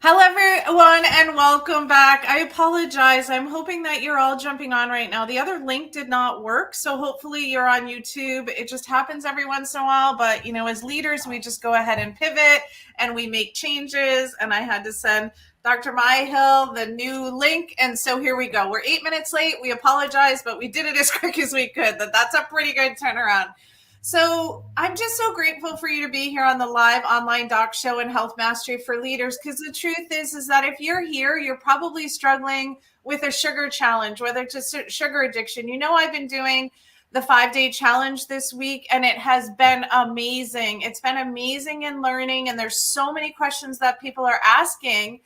Hello, everyone, and welcome back. I apologize. I'm hoping that you're all jumping on right now. The other link did not work, so hopefully you're on YouTube. It just happens every once in a while, but as leaders, we just go ahead and pivot and we make changes. And I had to send Dr. Myhill the new link, and so here we go. We're 8 minutes late. We apologize, but we did it as quick as we could. That's a pretty good turnaround. So I'm just so grateful for you to be here on the live online doc show and Health Mastery for Leaders, because the truth is that if you're here, you're probably struggling with a sugar challenge, whether it's a sugar addiction. I've been doing the 5-day challenge this week, and it has been amazing. It's been amazing in learning, and there's so many questions that people are asking.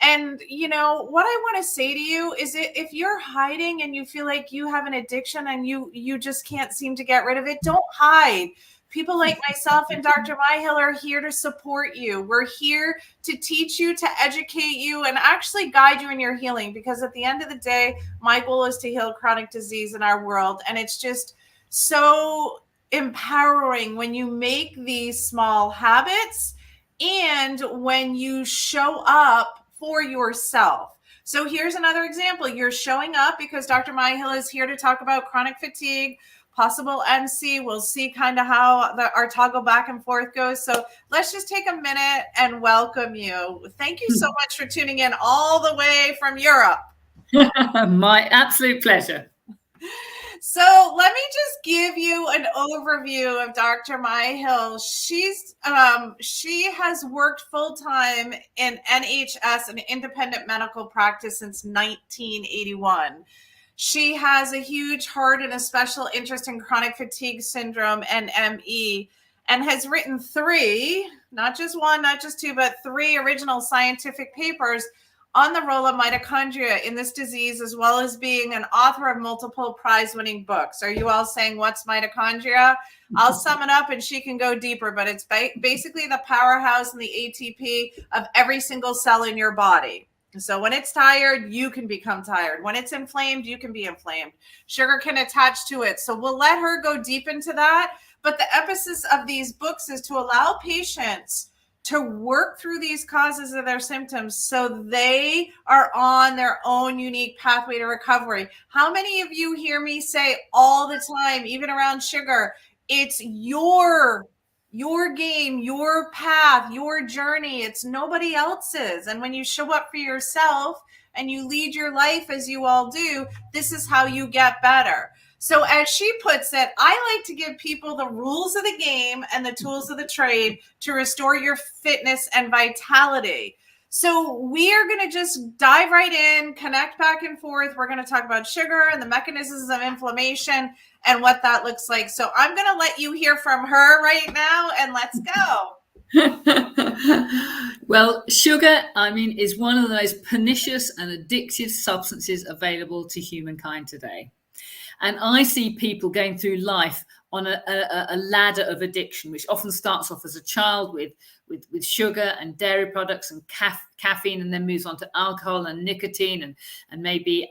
And what I want to say to you is, if you're hiding and you feel like you have an addiction and you just can't seem to get rid of it, don't hide. People like myself and Dr. Myhill are here to support you. We're here to teach you, to educate you, and actually guide you in your healing, because at the end of the day, my goal is to heal chronic disease in our world. And it's just so empowering when you make these small habits and when you show up for yourself. So here's another example. You're showing up because Dr. Myhill is here to talk about chronic fatigue, possible MC. We'll see kind of how our toggle back and forth goes. So let's just take a minute and welcome you. Thank you so much for tuning in all the way from Europe. My absolute pleasure. So let me just give you an overview of Dr. Myhill. She has worked full-time in NHS, an independent medical practice, since 1981. She has a huge heart and a special interest in chronic fatigue syndrome and ME, and has written 3, not just 1, not just 2, but 3 original scientific papers on the role of mitochondria in this disease, as well as being an author of multiple prize-winning books. Are you all saying, what's mitochondria? I'll sum it up and she can go deeper, but it's basically the powerhouse and the ATP of every single cell in your body. So when it's tired, you can become tired. When it's inflamed, you can be inflamed. Sugar can attach to it. So we'll let her go deep into that. But the emphasis of these books is to allow patients to work through these causes of their symptoms so they are on their own unique pathway to recovery. How many of you hear me say all the time, even around sugar, it's your game, your path, your journey. It's nobody else's. And when you show up for yourself and you lead your life as you all do, this is how you get better. So as she puts it, I like to give people the rules of the game and the tools of the trade to restore your fitness and vitality. So we are going to just dive right in, connect back and forth. We're going to talk about sugar and the mechanisms of inflammation and what that looks like. So I'm going to let you hear from her right now, and let's go. Well, sugar, is one of the most pernicious and addictive substances available to humankind today. And I see people going through life on a ladder of addiction, which often starts off as a child with sugar and dairy products and caffeine, and then moves on to alcohol and nicotine and maybe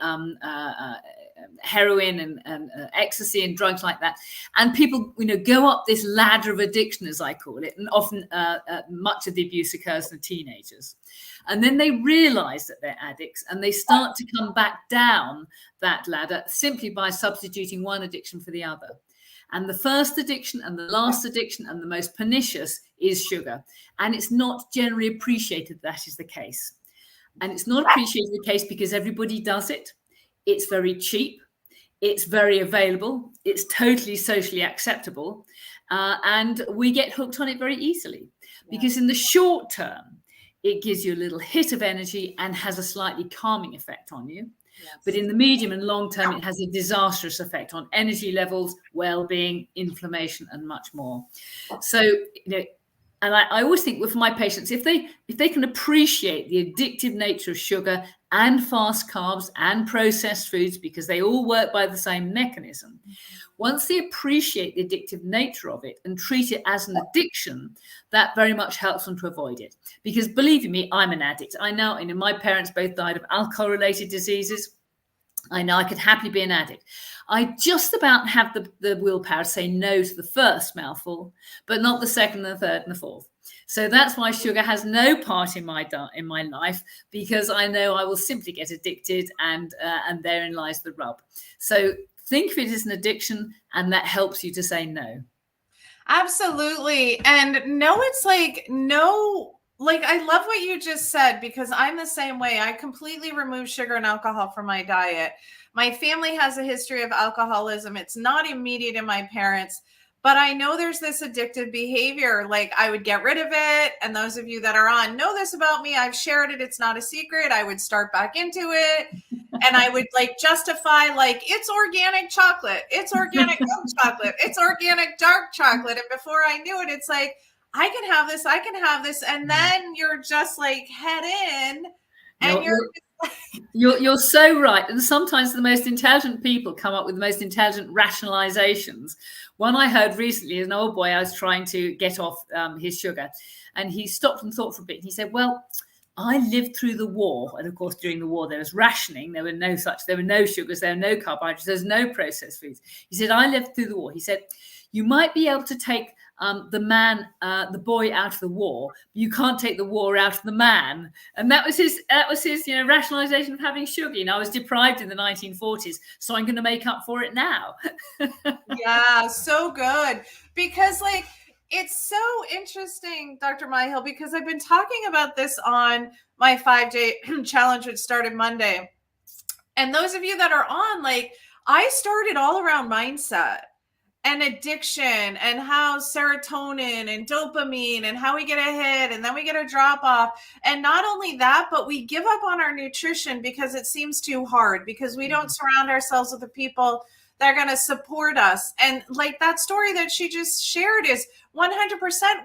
heroin and ecstasy and drugs like that. And people, go up this ladder of addiction, as I call it, and often much of the abuse occurs in teenagers. And then they realize that they're addicts, and they start to come back down that ladder simply by substituting one addiction for the other. And the first addiction and the last addiction and the most pernicious is sugar. And it's not generally appreciated that is the case. And it's not appreciated the case because everybody does it. It's very cheap. It's very available. It's totally socially acceptable. And we get hooked on it very easily because in the short term, it gives you a little hit of energy and has a slightly calming effect on you. Yes. But in the medium and long term, it has a disastrous effect on energy levels, well-being, inflammation, and much more. So, and I always think with my patients, if they can appreciate the addictive nature of sugar and fast carbs and processed foods, because they all work by the same mechanism, once they appreciate the addictive nature of it and treat it as an addiction, that very much helps them to avoid it. Because believe you me, I'm an addict. I know, my parents both died of alcohol-related diseases. I know I could happily be an addict. I just about have the willpower to say no to the first mouthful, but not the second, the third, and the fourth. So that's why sugar has no part in my life, because I know I will simply get addicted, and therein lies the rub. So think of it as an addiction, and that helps you to say no. Absolutely. And no, it's like, no, like, I love what you just said, because I'm the same way. I completely remove sugar and alcohol from my diet. My family has a history of alcoholism. It's not immediate in my parents, but I know there's this addictive behavior. Like, I would get rid of it. And those of you that are on know this about me. I've shared it. It's not a secret. I would start back into it. And I would like justify, like, it's organic chocolate, it's organic milk chocolate, it's organic dark chocolate. And before I knew it, it's like, I can have this, I can have this. And then you're just like head in, and you're so right. And sometimes the most intelligent people come up with the most intelligent rationalizations. One I heard recently is an old boy. I was trying to get off his sugar, and he stopped and thought for a bit. And he said, well, I lived through the war. And of course, during the war, there was rationing. There were no sugars, there were no carbohydrates, there's no processed foods. He said, I lived through the war. He said, you might be able to take the boy out of the war, but you can't take the war out of the man. And that was his rationalization of having sugar. I was deprived in the 1940s, so I'm going to make up for it now. Yeah, so good. Because like, it's so interesting, Dr. Myhill, because I've been talking about this on my 5-day challenge, which started Monday. And those of you that are on, like, I started all around mindset and addiction, and how serotonin and dopamine, and how we get a hit and then we get a drop off. And not only that, but we give up on our nutrition because it seems too hard, because we don't surround ourselves with the people that are going to support us. And like that story that she just shared is 100%.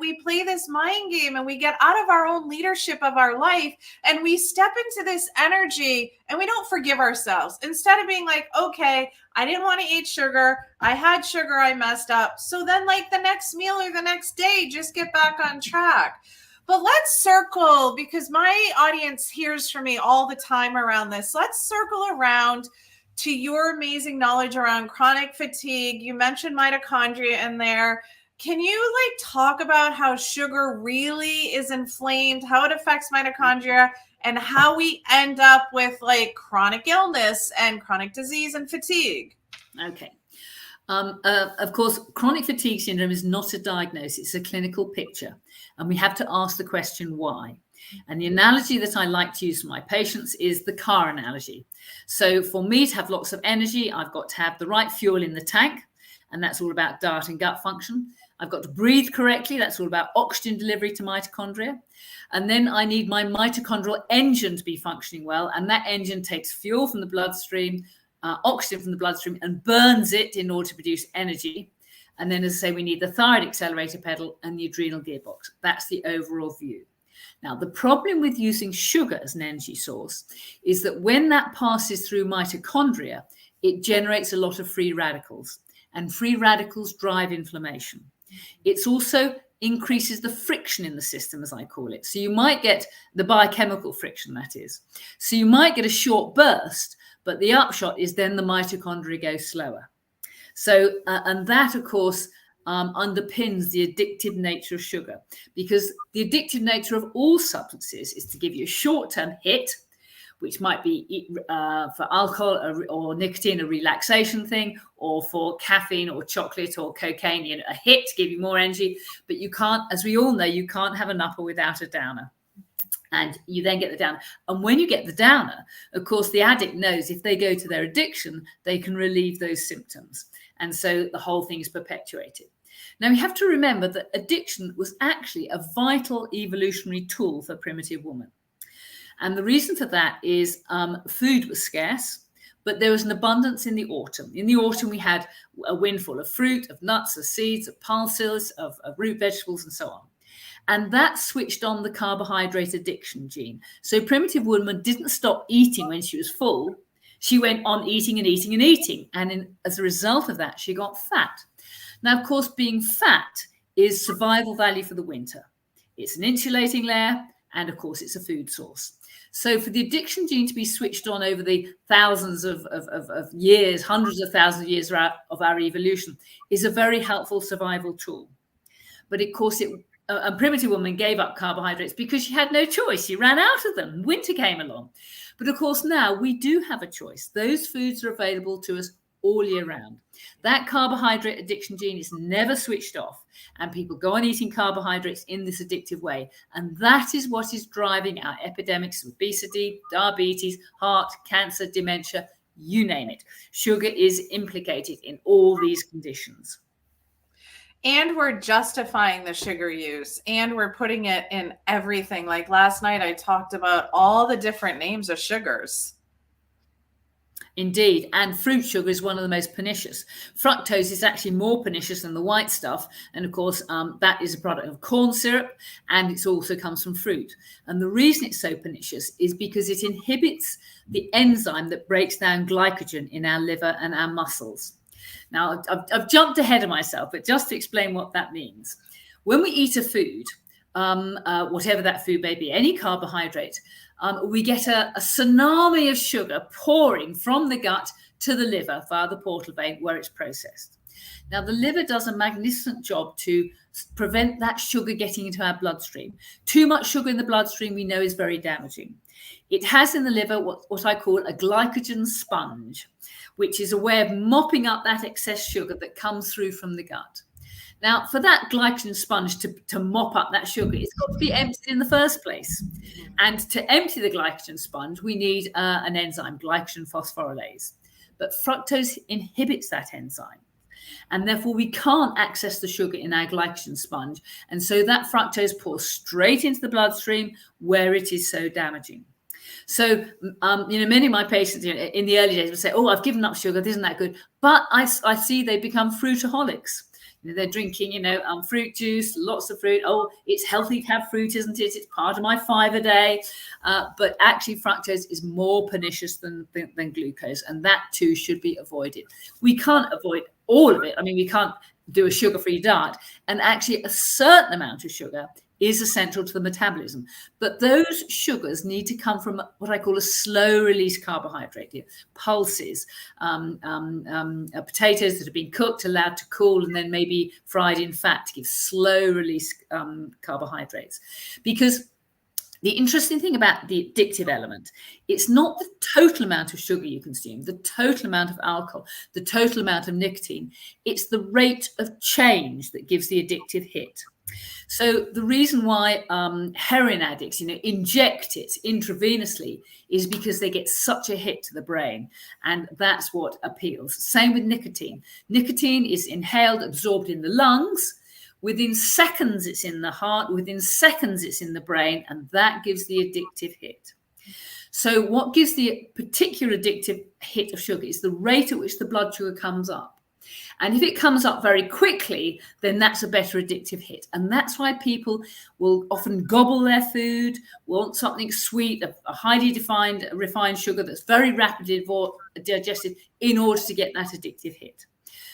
We play this mind game, and we get out of our own leadership of our life, and we step into this energy, and we don't forgive ourselves. Instead of being like, okay, I didn't want to eat sugar, I had sugar, I messed up. So then, like, the next meal or the next day, just get back on track. But let's circle, because my audience hears from me all the time around this. Let's circle around to your amazing knowledge around chronic fatigue. You mentioned mitochondria in there. Can you like talk about how sugar really is inflamed, how it affects mitochondria, and how we end up with like chronic illness and chronic disease and fatigue? Okay. Of course, chronic fatigue syndrome is not a diagnosis, it's a clinical picture. And we have to ask the question, why? And the analogy that I like to use for my patients is the car analogy. So for me to have lots of energy, I've got to have the right fuel in the tank, and that's all about diet and gut function. I've got to breathe correctly, that's all about oxygen delivery to mitochondria. And then I need my mitochondrial engine to be functioning well, and that engine takes fuel from the bloodstream, oxygen from the bloodstream, and burns it in order to produce energy. And then, as I say, we need the thyroid accelerator pedal and the adrenal gearbox. That's the overall view. Now, the problem with using sugar as an energy source is that when that passes through mitochondria, it generates a lot of free radicals, and free radicals drive inflammation. It's also increases the friction in the system, as I call it. So you might get the biochemical friction, that is. So you might get a short burst, but the upshot is then the mitochondria go slower. So, and that, of course, underpins the addictive nature of sugar, because the addictive nature of all substances is to give you a short-term hit, which might be for alcohol or nicotine, a relaxation thing, or for caffeine or chocolate or cocaine, a hit to give you more energy. But you can't, as we all know, you can't have an upper without a downer. And you then get the downer. And when you get the downer, of course, the addict knows if they go to their addiction, they can relieve those symptoms. And so the whole thing is perpetuated. Now, we have to remember that addiction was actually a vital evolutionary tool for primitive women. And the reason for that is food was scarce, but there was an abundance in the autumn. In the autumn, we had a windfall of fruit, of nuts, of seeds, of pulses, of root vegetables, and so on. And that switched on the carbohydrate addiction gene. So primitive woman didn't stop eating when she was full. She went on eating and eating and eating. And as a result of that, she got fat. Now, of course, being fat is survival value for the winter. It's an insulating layer, and of course, it's a food source. So for the addiction gene to be switched on over the thousands of years, hundreds of thousands of years of our evolution, is a very helpful survival tool. But of course, it a primitive woman gave up carbohydrates because she had no choice. She ran out of them. Winter came along. But of course, now we do have a choice. Those foods are available to us all year round. That carbohydrate addiction gene is never switched off, and people go on eating carbohydrates in this addictive way. And that is what is driving our epidemics of obesity, diabetes, heart, cancer, dementia, you name it. Sugar is implicated in all these conditions. And we're justifying the sugar use, and we're putting it in everything. Like last night, I talked about all the different names of sugars. Indeed, and fruit sugar is one of the most pernicious. Fructose is actually more pernicious than the white stuff, and of course that is a product of corn syrup, and it also comes from fruit. And the reason it's so pernicious is because it inhibits the enzyme that breaks down glycogen in our liver and our muscles. Now, I've jumped ahead of myself, but just to explain what that means. When we eat a food, whatever that food may be, any carbohydrate, we get a tsunami of sugar pouring from the gut to the liver via the portal vein where it's processed. Now, the liver does a magnificent job to prevent that sugar getting into our bloodstream. Too much sugar in the bloodstream, we know, is very damaging. It has in the liver what I call a glycogen sponge, which is a way of mopping up that excess sugar that comes through from the gut. Now, for that glycogen sponge to mop up that sugar, it's got to be emptied in the first place. And to empty the glycogen sponge, we need an enzyme, glycogen phosphorylase. But fructose inhibits that enzyme. And therefore, we can't access the sugar in our glycogen sponge. And so that fructose pours straight into the bloodstream where it is so damaging. So, many of my patients in the early days would say, oh, I've given up sugar, isn't that good? But I see they become fruitaholics. They're drinking, fruit juice, lots of fruit. Oh, it's healthy to have fruit, isn't it? It's part of my 5 a day. But actually, fructose is more pernicious than glucose, and that too should be avoided. We can't avoid all of it. I mean, we can't do a sugar-free diet, and actually, a certain amount of sugar is essential to the metabolism. But those sugars need to come from what I call a slow release carbohydrate, pulses, potatoes that have been cooked, allowed to cool, and then maybe fried in fat to give slow release carbohydrates. Because the interesting thing about the addictive element, it's not the total amount of sugar you consume, the total amount of alcohol, the total amount of nicotine. It's the rate of change that gives the addictive hit. So the reason why heroin addicts, inject it intravenously is because they get such a hit to the brain, and that's what appeals. Same with nicotine. Nicotine is inhaled, absorbed in the lungs. Within seconds, it's in the heart. Within seconds, it's in the brain, and that gives the addictive hit. So what gives the particular addictive hit of sugar is the rate at which the blood sugar comes up. And if it comes up very quickly, then that's a better addictive hit. And that's why people will often gobble their food, want something sweet, a highly refined sugar that's very rapidly digested in order to get that addictive hit.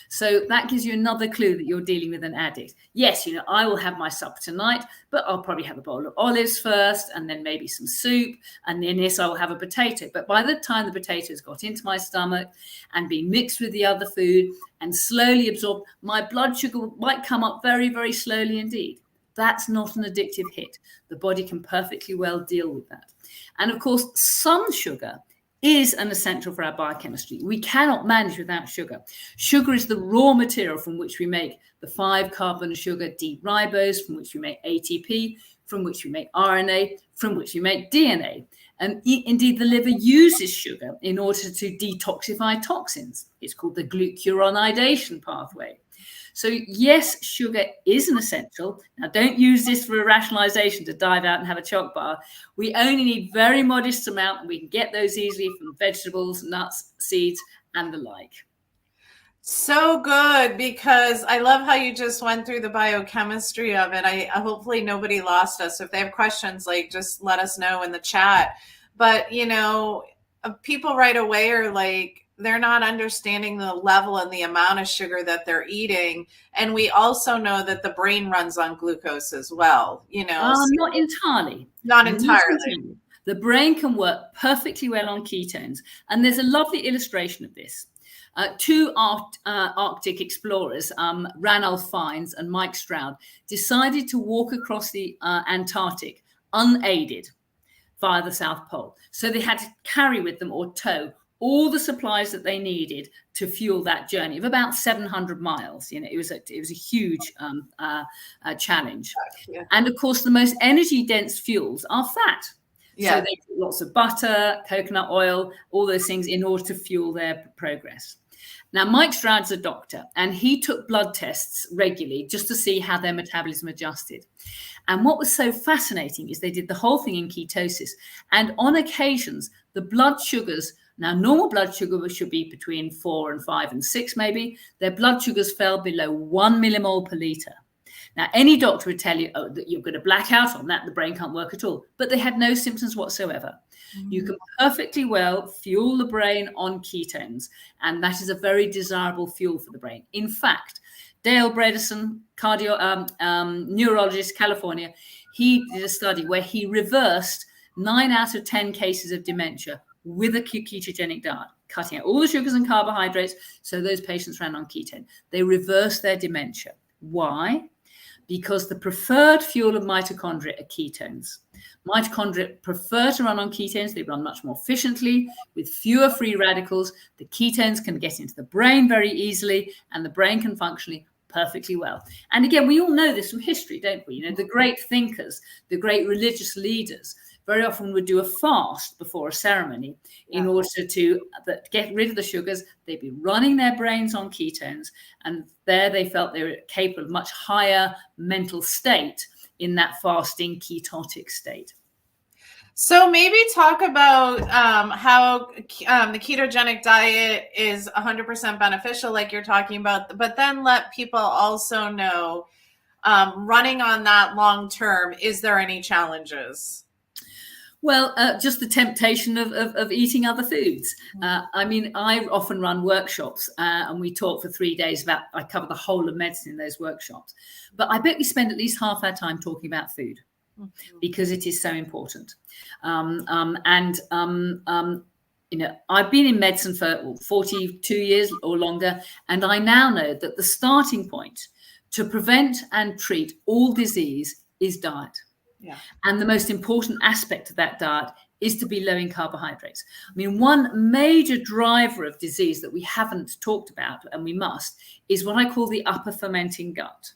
So that gives you another clue that you're dealing with an addict. Yes, I will have my supper tonight, but I'll probably have a bowl of olives first, and then maybe some soup, and then yes, I will have a potato. But by the time the potatoes got into my stomach and been mixed with the other food and slowly absorbed, my blood sugar might come up very, very slowly indeed. That's not an addictive hit. The body can perfectly well deal with that. And of course, some sugar is an essential for our biochemistry. We cannot manage without sugar. Sugar is the raw material from which we make the 5-carbon sugar D-ribose, from which we make ATP, from which we make RNA, from which we make DNA. And indeed, the liver uses sugar in order to detoxify toxins. It's called the glucuronidation pathway. So yes, sugar is an essential. Now, don't use this for a rationalization to dive out and have a choc bar. We only need very modest amount, and we can get those easily from vegetables, nuts, seeds, and the like. So good, because I love how you just went through the biochemistry of it. I hopefully nobody lost us. If they have questions, just let us know in the chat. But, people right away are they're not understanding the level and the amount of sugar that they're eating. And we also know that the brain runs on glucose as well, Not entirely. Not entirely. The brain can work perfectly well on ketones. And there's a lovely illustration of this. Two Arctic explorers, Ranulph Fiennes and Mike Stroud, decided to walk across the Antarctic unaided via the South Pole. So they had to carry with them or tow all the supplies that they needed to fuel that journey of about 700 miles. You know, it was a huge challenge. Yeah. And of course, the most energy dense fuels are fat. Yeah. So they put lots of butter, coconut oil, all those things in order to fuel their progress. Now, Mike Stroud's a doctor, and he took blood tests regularly just to see how their metabolism adjusted. And what was so fascinating is they did the whole thing in ketosis. And on occasions, the blood sugars, now normal blood sugar should be between 4 and 5 and 6 maybe, their blood sugars fell below 1 millimole per litre. Now, any doctor would tell you, oh, that you're going to black out on that, the brain can't work at all. But they had no symptoms whatsoever. Mm-hmm. You can perfectly well fuel the brain on ketones, and that is a very desirable fuel for the brain. In fact, Dale Bredesen, neurologist, California, he did a study where he reversed 9 out of 10 cases of dementia with a ketogenic diet, cutting out all the sugars and carbohydrates, so those patients ran on ketone. They reversed their dementia. Why? Because the preferred fuel of mitochondria are ketones. Mitochondria prefer to run on ketones. They run much more efficiently with fewer free radicals. The ketones can get into the brain very easily, and the brain can function perfectly well. And again, we all know this from history, don't we? You know, the great thinkers, the great religious leaders very often would do a fast before a ceremony in order to get rid of the sugars. They'd be running their brains on ketones, and there they felt they were capable of much higher mental state in that fasting ketotic state. So maybe talk about how the ketogenic diet is 100% beneficial, like you're talking about, but then let people also know, running on that long term, is there any challenges? Well, just the temptation of eating other foods. I mean, I often run workshops and we talk for 3 days about, I cover the whole of medicine in those workshops. But I bet we spend at least half our time talking about food because it is so important. You know, I've been in medicine for 42 years or longer, and I now know that the starting point to prevent and treat all disease is diet. Yeah. And the most important aspect of that diet is to be low in carbohydrates. I mean, one major driver of disease that we haven't talked about, and we must, is what I call the upper fermenting gut.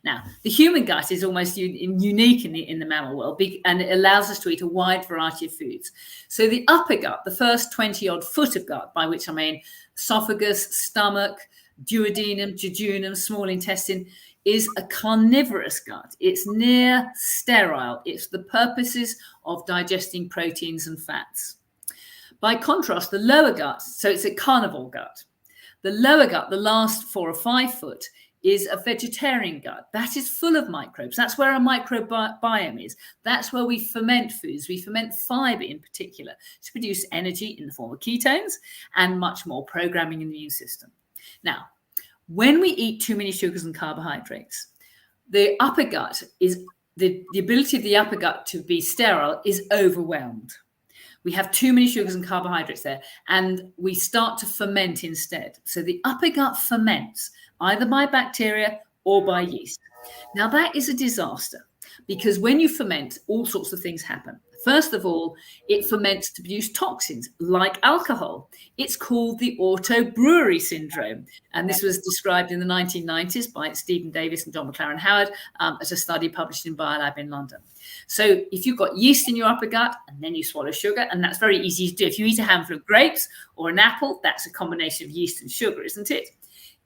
Now, the human gut is almost unique in the mammal world, and it allows us to eat a wide variety of foods. So the upper gut, the first 20-odd foot of gut, by which I mean esophagus, stomach, duodenum, jejunum, small intestine, is a carnivorous gut. It's near sterile. It's the purposes of digesting proteins and fats. By contrast, the lower gut, so it's a carnivore gut. The lower gut, the last 4 or 5 foot, is a vegetarian gut. That is full of microbes. That's where our microbiome is. That's where we ferment foods. We ferment fiber in particular to produce energy in the form of ketones and much more, programming the immune system. Now, when we eat too many sugars and carbohydrates, the upper gut is the ability of the upper gut to be sterile is overwhelmed. We have too many sugars and carbohydrates there, and we start to ferment instead. So the upper gut ferments either by bacteria or by yeast. Now that is a disaster, because when you ferment, all sorts of things happen. First of all, it ferments to produce toxins like alcohol. It's called the auto-brewery syndrome. And this was described in the 1990s by Stephen Davis and John McLaren Howard as a study published in Biolab in London. So if you've got yeast in your upper gut and then you swallow sugar, and that's very easy to do. If you eat a handful of grapes or an apple, that's a combination of yeast and sugar, isn't it?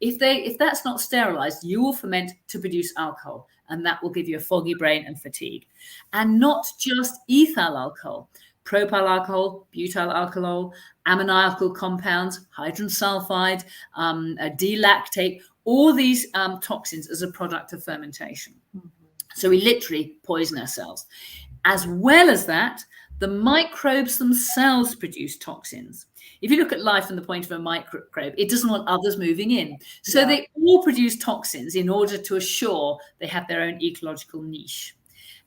If that's not sterilized, you will ferment to produce alcohol, and that will give you a foggy brain and fatigue. And not just ethyl alcohol, propyl alcohol, butyl alcohol, ammoniacal compounds, hydrogen sulfide, D-lactate, all these toxins as a product of fermentation. Mm-hmm. So we literally poison ourselves. As well as that, the microbes themselves produce toxins. If you look at life from the point of a microbe, it doesn't want others moving in. So they all produce toxins in order to assure they have their own ecological niche.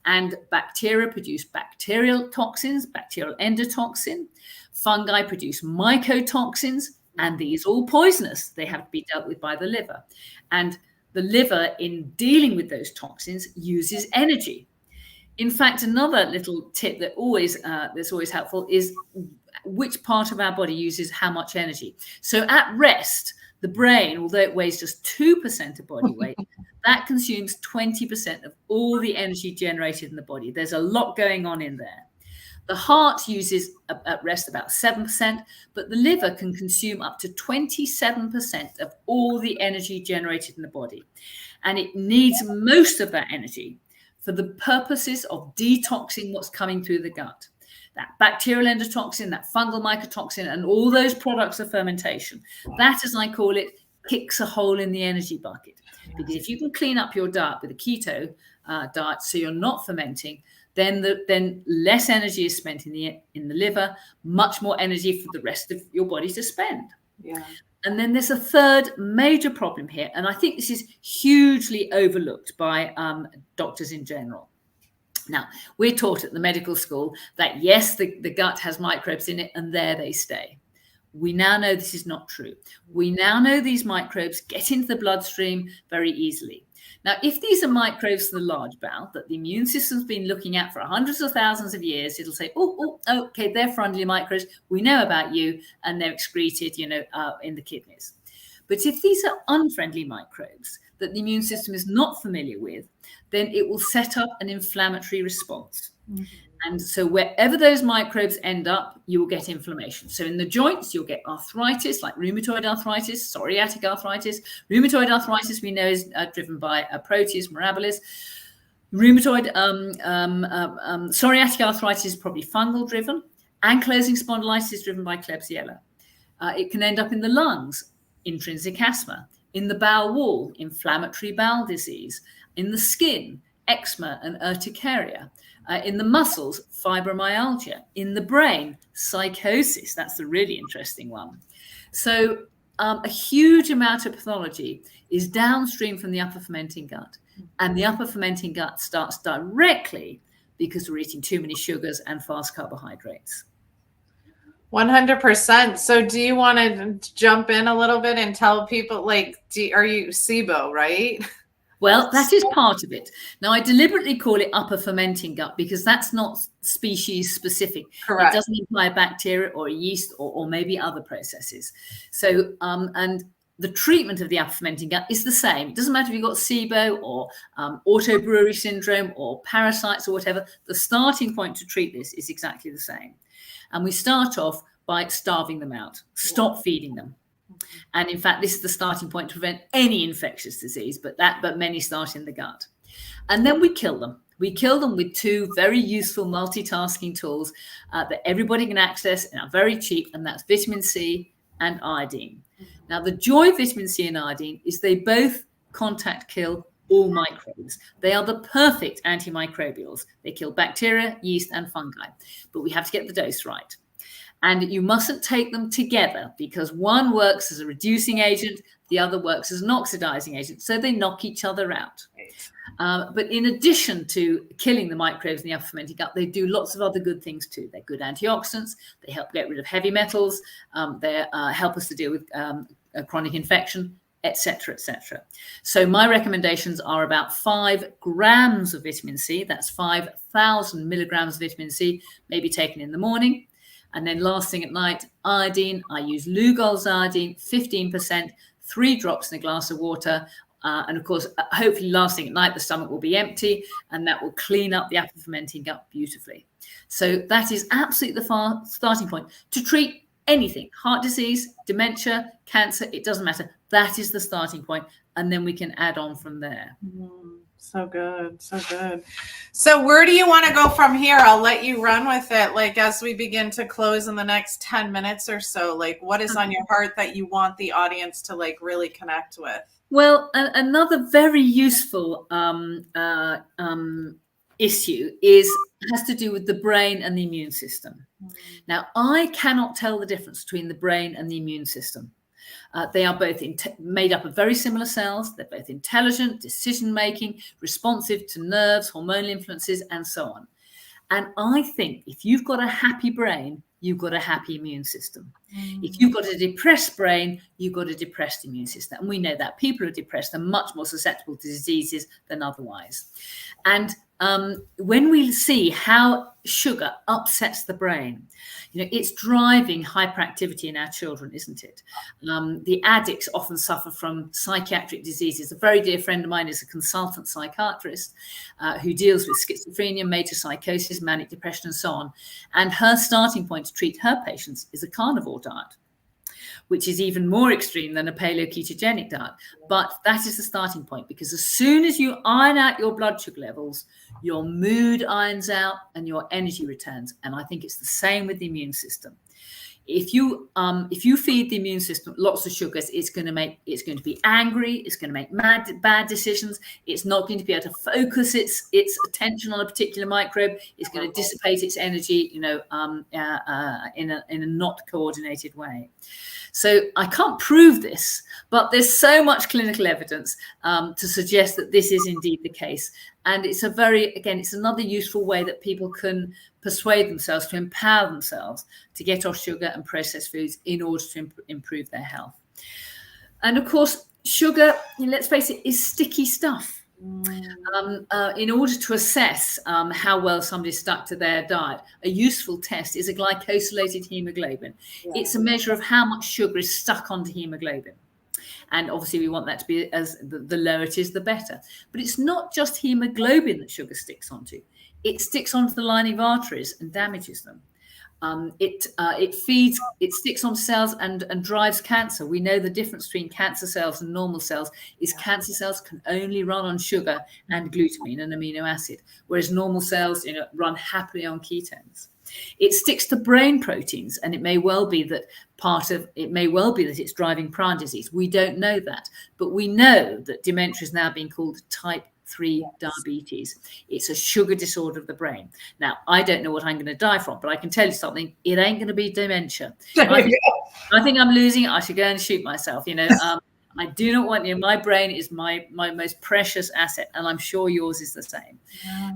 And bacteria produce bacterial toxins, bacterial endotoxin. Fungi produce mycotoxins, And these are all poisonous. They have to be dealt with by the liver. And the liver, in dealing with those toxins, uses energy. In fact, another little tip that that's always helpful is which part of our body uses how much energy. So at rest, the brain, although it weighs just 2% of body weight, that consumes 20% of all the energy generated in the body. There's a lot going on in there. The heart uses at rest about 7%, but the liver can consume up to 27% of all the energy generated in the body. And it needs most of that energy for the purposes of detoxing what's coming through the gut. That bacterial endotoxin, that fungal mycotoxin, and all those products of fermentation. That, as I call it, kicks a hole in the energy bucket. Because if you can clean up your diet with a keto diet so you're not fermenting, then less energy is spent in the liver, much more energy for the rest of your body to spend. Yeah. And then there's a third major problem here, and I think this is hugely overlooked by doctors in general. Now, we're taught at the medical school that, yes, the gut has microbes in it, and there they stay. We now know this is not true. We now know these microbes get into the bloodstream very easily. Now, if these are microbes from the large bowel that the immune system's been looking at for hundreds of thousands of years, it'll say, okay, they're friendly microbes. We know about you, and they're excreted, in the kidneys. But if these are unfriendly microbes that the immune system is not familiar with, then it will set up an inflammatory response. Mm-hmm. And so wherever those microbes end up, you will get inflammation. So in the joints, you'll get arthritis, like rheumatoid arthritis, psoriatic arthritis. Rheumatoid arthritis, we know, is driven by Proteus mirabilis. Psoriatic arthritis is probably fungal driven. Ankylosing spondylitis is driven by Klebsiella. It can end up in the lungs, intrinsic asthma. In the bowel wall, inflammatory bowel disease. In the skin, eczema and urticaria. In the muscles, fibromyalgia. In the brain, psychosis. That's the really interesting one. So a huge amount of pathology is downstream from the upper fermenting gut. And the upper fermenting gut starts directly because we're eating too many sugars and fast carbohydrates. 100%. So do you want to jump in a little bit and tell people, are you SIBO, right? Well, that is part of it. Now, I deliberately call it upper fermenting gut because that's not species specific. Correct. It doesn't imply a bacteria or a yeast or maybe other processes. So, and the treatment of the upper fermenting gut is the same. It doesn't matter if you've got SIBO or autobrewery syndrome or parasites or whatever. The starting point to treat this is exactly the same. And we start off by starving them out. Stop feeding them. And in fact, this is the starting point to prevent any infectious disease, but many start in the gut. And then we kill them. We kill them with two very useful multitasking tools that everybody can access and are very cheap, and that's vitamin C and iodine. Now, the joy of vitamin C and iodine is they both contact kill all microbes. They are the perfect antimicrobials. They kill bacteria, yeast, and fungi. But we have to get the dose right. And you mustn't take them together because one works as a reducing agent, the other works as an oxidizing agent. So they knock each other out. But in addition to killing the microbes in the upper fermenting gut, they do lots of other good things too. They're good antioxidants. They help get rid of heavy metals. They help us to deal with chronic infection, etc., etc. So my recommendations are about 5 grams of vitamin C. That's 5,000 milligrams of vitamin C, maybe taken in the morning. And then last thing at night, iodine. I use Lugol's iodine, 15%, 3 drops in a glass of water. And of course, hopefully last thing at night, the stomach will be empty and that will clean up the upper fermenting gut beautifully. So that is absolutely the starting point to treat anything, heart disease, dementia, cancer, it doesn't matter. That is the starting point. And then we can add on from there. So good. So good. So where do you want to go from here? I'll let you run with it. As we begin to close in the next 10 minutes or so, what is on your heart that you want the audience to really connect with? Well, another very useful issue has to do with the brain and the immune system. Now, I cannot tell the difference between the brain and the immune system. They are both made up of very similar cells. They're both intelligent, decision-making, responsive to nerves, hormonal influences, and so on. And I think if you've got a happy brain, you've got a happy immune system. If you've got a depressed brain, you've got a depressed immune system. And we know that people who are depressed are much more susceptible to diseases than otherwise. And when we see how sugar upsets the brain, it's driving hyperactivity in our children, isn't it? The addicts often suffer from psychiatric diseases. A very dear friend of mine is a consultant psychiatrist who deals with schizophrenia, major psychosis, manic depression, and so on. And her starting point to treat her patients is a carnivore diet, which is even more extreme than a paleo-ketogenic diet. But that is the starting point, because as soon as you iron out your blood sugar levels, your mood irons out and your energy returns. And I think it's the same with the immune system. If you feed the immune system lots of sugars, it's going to be angry, it's going to make bad decisions, it's not going to be able to focus its attention on a particular microbe, it's going to dissipate its energy, in a not coordinated way. So I can't prove this, but there's so much clinical evidence to suggest that this is indeed the case. And it's it's another useful way that people can persuade themselves to empower themselves to get off sugar and processed foods in order to improve their health. And of course, sugar, let's face it, is sticky stuff. In order to assess how well somebody's stuck to their diet, a useful test is a glycosylated hemoglobin. Yeah. It's a measure of how much sugar is stuck onto hemoglobin. And obviously we want that to be the lower it is, the better. But it's not just hemoglobin that sugar sticks onto. It sticks onto the lining of arteries and damages them. It sticks on cells and drives cancer. We know the difference between cancer cells and normal cells is cancer cells can only run on sugar and glutamine, an amino acid, whereas normal cells run happily on ketones. It sticks to brain proteins, and it may well be that it's driving prion disease. We don't know that, but we know that dementia is now being called type 3 diabetes. It's a sugar disorder of the brain. Now, I don't know what I'm going to die from, but I can tell you something. It ain't going to be dementia. I think I'm losing it. I should go and shoot myself. I do not want my brain is my most precious asset, and I'm sure yours is the same. Yeah.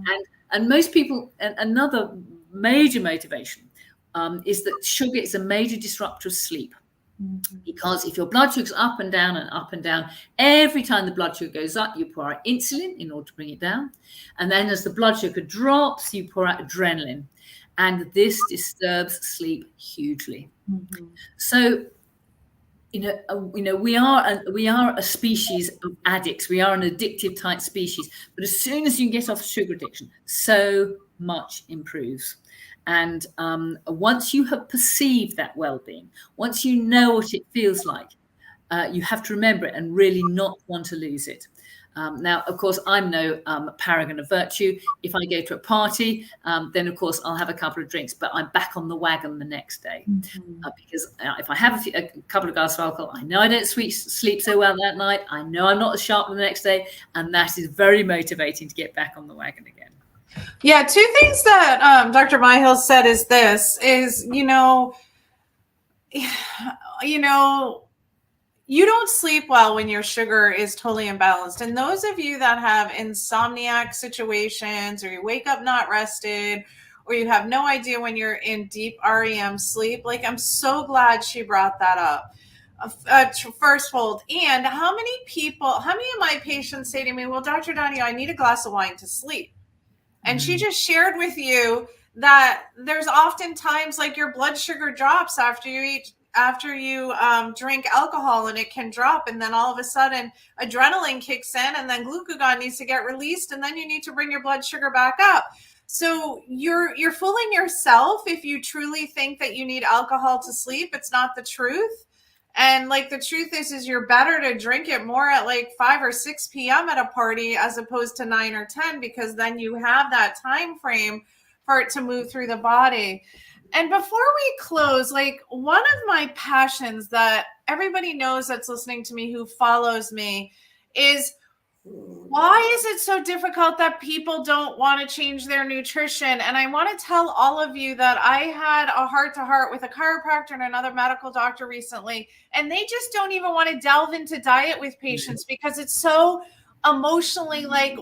And most people, another major motivation is that sugar is a major disruptor of sleep. Because if your blood sugar's up and down and up and down, every time the blood sugar goes up, you pour out insulin in order to bring it down. And then as the blood sugar drops, you pour out adrenaline. And this disturbs sleep hugely. Mm-hmm. So, we are a species of addicts. We are an addictive type species. But as soon as you get off sugar addiction, so much improves. And once you have perceived that well-being, once you know what it feels like, you have to remember it and really not want to lose it. Now, of course, I'm no paragon of virtue. If I go to a party, then, of course, I'll have a couple of drinks, but I'm back on the wagon the next day. Mm-hmm. Because if I have a couple of glasses of alcohol, I know I don't sleep so well that night. I know I'm not as sharp the next day. And that is very motivating to get back on the wagon again. Yeah, two things that Dr. Myhill said is you don't sleep well when your sugar is totally imbalanced. And those of you that have insomniac situations, or you wake up not rested, or you have no idea when you're in deep REM sleep, I'm so glad she brought that up. Firstfold. And how many of my patients say to me, well, Dr. Donahue, I need a glass of wine to sleep. And she just shared with you that there's often times your blood sugar drops after you drink alcohol, and it can drop. And then all of a sudden adrenaline kicks in, and then glucagon needs to get released. And then you need to bring your blood sugar back up. So you're fooling yourself if you truly think that you need alcohol to sleep. It's not the truth. And the truth is you're better to drink it more at 5 or 6 p.m. at a party as opposed to 9 or 10, because then you have that time frame for it to move through the body. And before we close, one of my passions that everybody knows that's listening to me, who follows me, is why is it so difficult that people don't want to change their nutrition? And I want to tell all of you that I had a heart-to-heart with a chiropractor and another medical doctor recently, and they just don't even want to delve into diet with patients because it's so emotionally, like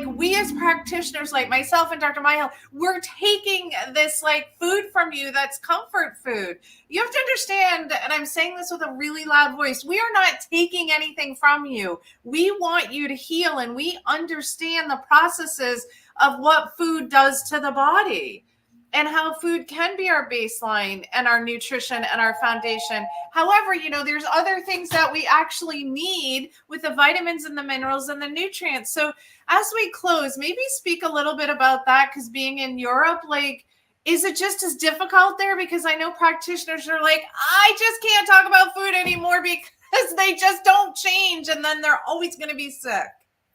we as practitioners, like myself and Dr. Myhill, we're taking this like food from you that's comfort food. You have to understand, and I'm saying this with a really loud voice, we are not taking anything from you. We want you to heal, and we understand the processes of what food does to the body and how food can be our baseline and our nutrition and our foundation. However, there's other things that we actually need with the vitamins and the minerals and the nutrients. So as we close, maybe speak a little bit about that, because being in Europe, like, is it just as difficult there? Because I know practitioners are like, I just can't talk about food anymore because they just don't change, and then they're always going to be sick.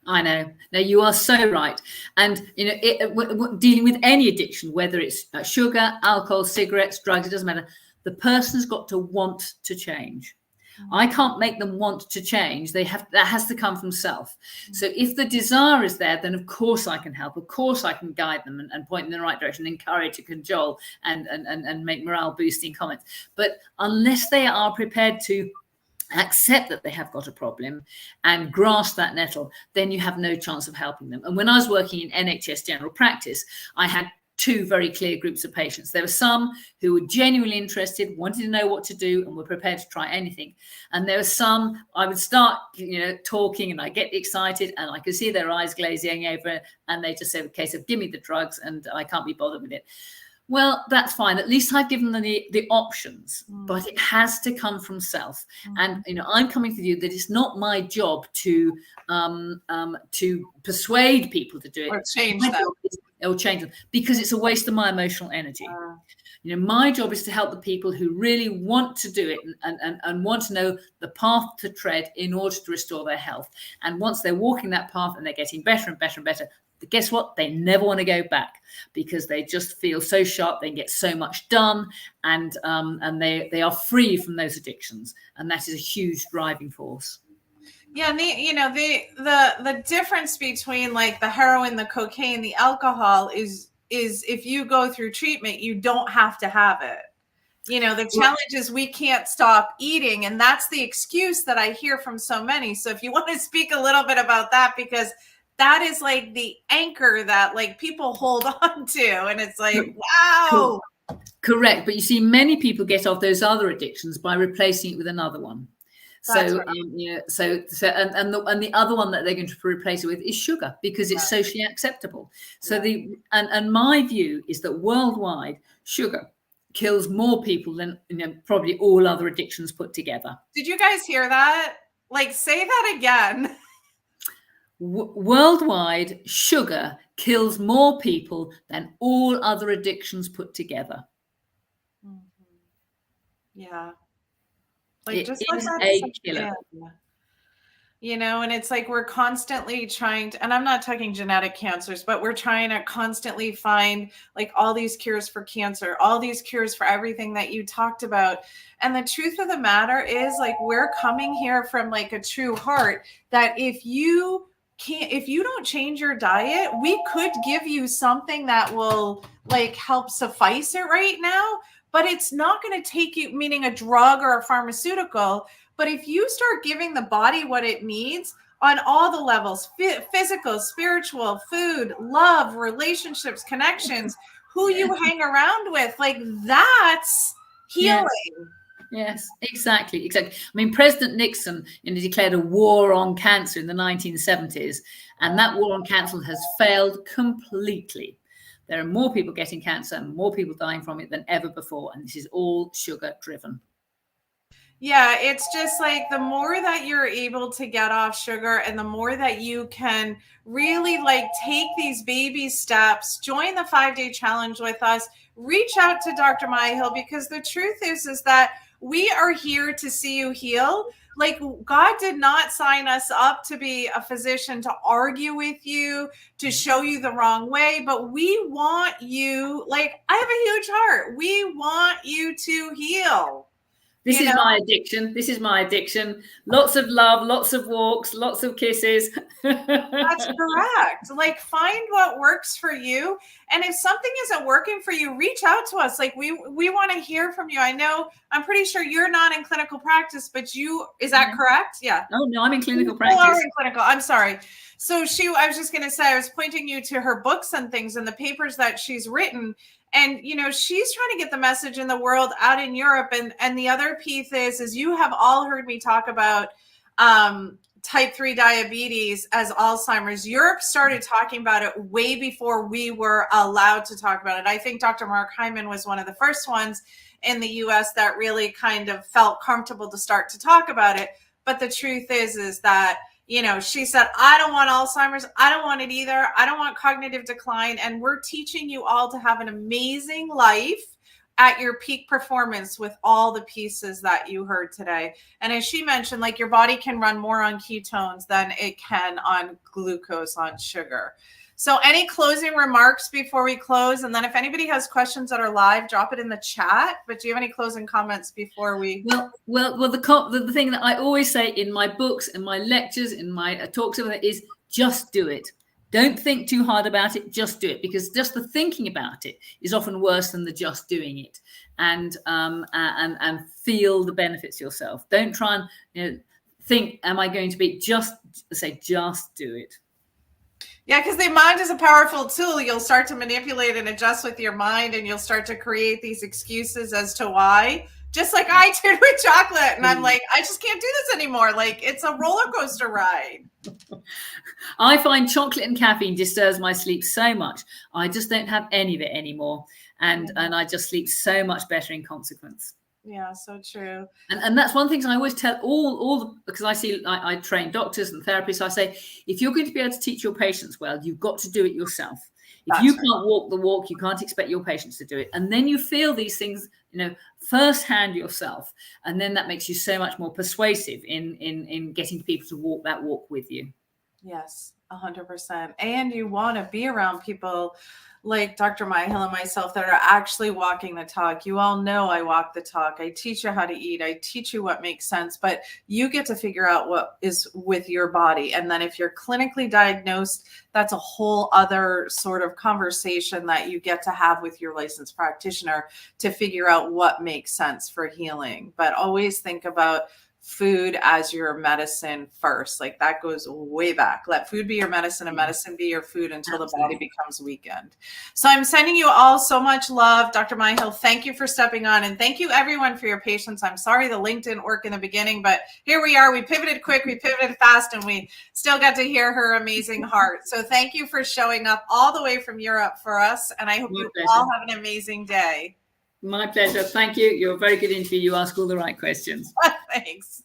I know. No, you are so right. And, dealing with any addiction, whether it's sugar, alcohol, cigarettes, drugs, it doesn't matter. The person's got to want to change. I can't make them want to change. That has to come from self. So if the desire is there, then of course I can help. Of course I can guide them and point in the right direction, encourage and cajole and make morale boosting comments. But unless they are prepared to accept that they have got a problem and grasp that nettle, then you have no chance of helping them. And when I was working in NHS general practice, I had two very clear groups of patients. There were some who were genuinely interested, wanted to know what to do, and were prepared to try anything. And there were some, I would start, talking, and I get excited, and I could see their eyes glazing over, and they just say, okay, so give me the drugs, and I can't be bothered with it. Well, that's fine. At least I've given them the options, but it has to come from self. And I'm coming to you that it's not my job to persuade people to do it or change them. Or change them, because it's a waste of my emotional energy. My job is to help the people who really want to do it and want to know the path to tread in order to restore their health. And once they're walking that path and they're getting better and better and better, guess what? They never want to go back, because they just feel so sharp. They can get so much done, and they are free from those addictions, and that is a huge driving force. Yeah, and the difference between like the heroin, the cocaine, the alcohol is if you go through treatment, you don't have to have it. The challenge is we can't stop eating, and that's the excuse that I hear from so many. So if you want to speak a little bit about that, because that is like the anchor that like people hold on to, and it's like, wow. Correct. But you see, many people get off those other addictions by replacing it with another one. That's so right. And the other one that they're going to replace it with is sugar, because it's socially acceptable. So and my view is that worldwide, sugar kills more people than probably all other addictions put together. Did you guys hear that? Like, say that again. Worldwide, sugar kills more people than all other addictions put together. Yeah. Like, it just is a killer. And it's like we're constantly trying to, and I'm not talking genetic cancers, but we're trying to constantly find like all these cures for cancer, all these cures for everything that you talked about. And the truth of the matter is, like, we're coming here from like a true heart that if you don't change your diet, we could give you something that will like help suffice it right now, but it's not going to take you, meaning a drug or a pharmaceutical. But if you start giving the body what it needs on all the levels, physical, spiritual, food, love, relationships, connections, who you hang around with, like, that's healing. Yes, exactly. I mean, President Nixon declared a war on cancer in the 1970s, and that war on cancer has failed completely. There are more people getting cancer and more people dying from it than ever before, and this is all sugar driven. Yeah, it's just like the more that you're able to get off sugar and the more that you can really like take these baby steps, join the 5-day challenge with us, reach out to Dr. Myhill, because the truth is that we are here to see you heal. Like, God did not sign us up to be a physician to argue with you, to show you the wrong way, but we want you, like, I have a huge heart. We want you to heal. This is my addiction. This is my addiction. Lots of love, lots of walks, lots of kisses. That's correct. Like, find what works for you. And if something isn't working for you, reach out to us. Like, we want to hear from you. I know, I'm pretty sure you're not in clinical practice, but is that correct? Yeah. Oh, no, I'm in clinical You practice. are in clinical. I'm sorry. So I was just going to say, I was pointing you to her books and things and the papers that she's written. And, she's trying to get the message in the world out in Europe. And the other piece is you have all heard me talk about, type 3 diabetes as Alzheimer's. Europe started talking about it way before we were allowed to talk about it. I think Dr. Mark Hyman was one of the first ones in the US that really kind of felt comfortable to start to talk about it. But the truth is that, she said, I don't want Alzheimer's. I don't want it either. I don't want cognitive decline. And we're teaching you all to have an amazing life at your peak performance with all the pieces that you heard today. And as she mentioned, like, your body can run more on ketones than it can on glucose, on sugar. So any closing remarks before we close? And then if anybody has questions that are live, drop it in the chat. But do you have any closing comments before we? Well, the thing that I always say in my books, in my lectures, in my talks about it is just do it. Don't think too hard about it. Just do it, because just the thinking about it is often worse than the just doing it. And feel the benefits yourself. Don't try and think, am I going to be? Just do it. Yeah, because the mind is a powerful tool. You'll start to manipulate and adjust with your mind, and you'll start to create these excuses as to why. Just like I did with chocolate. And I'm like, I just can't do this anymore. Like, it's a roller coaster ride. I find chocolate and caffeine disturbs my sleep so much. I just don't have any of it anymore. And I just sleep so much better in consequence. Yeah, so true. And that's one thing I always tell because I train doctors and therapists. I say, if you're going to be able to teach your patients well, you've got to do it yourself. If you can't walk the walk, you can't expect your patients to do it. And then you feel these things, firsthand yourself. And then that makes you so much more persuasive in getting people to walk that walk with you. Yes, 100%. And you want to be around people like Dr. Myhill and myself that are actually walking the talk. You all know I walk the talk. I teach you how to eat. I teach you what makes sense, but you get to figure out what is with your body. And then if you're clinically diagnosed, that's a whole other sort of conversation that you get to have with your licensed practitioner to figure out what makes sense for healing. But always think about food as your medicine first. Like, that goes way back. Let food be your medicine and medicine be your food until the body becomes weakened. So I'm sending you all so much love. Dr. Myhill, thank you for stepping on, and thank you everyone for your patience. I'm sorry the link didn't work in the beginning, but here we are. We pivoted quick, we pivoted fast, and we still got to hear her amazing heart. So thank you for showing up all the way from Europe for us, and I hope you all have an amazing day. My pleasure. Thank you. You're a very good interview. You ask all the right questions. Thanks.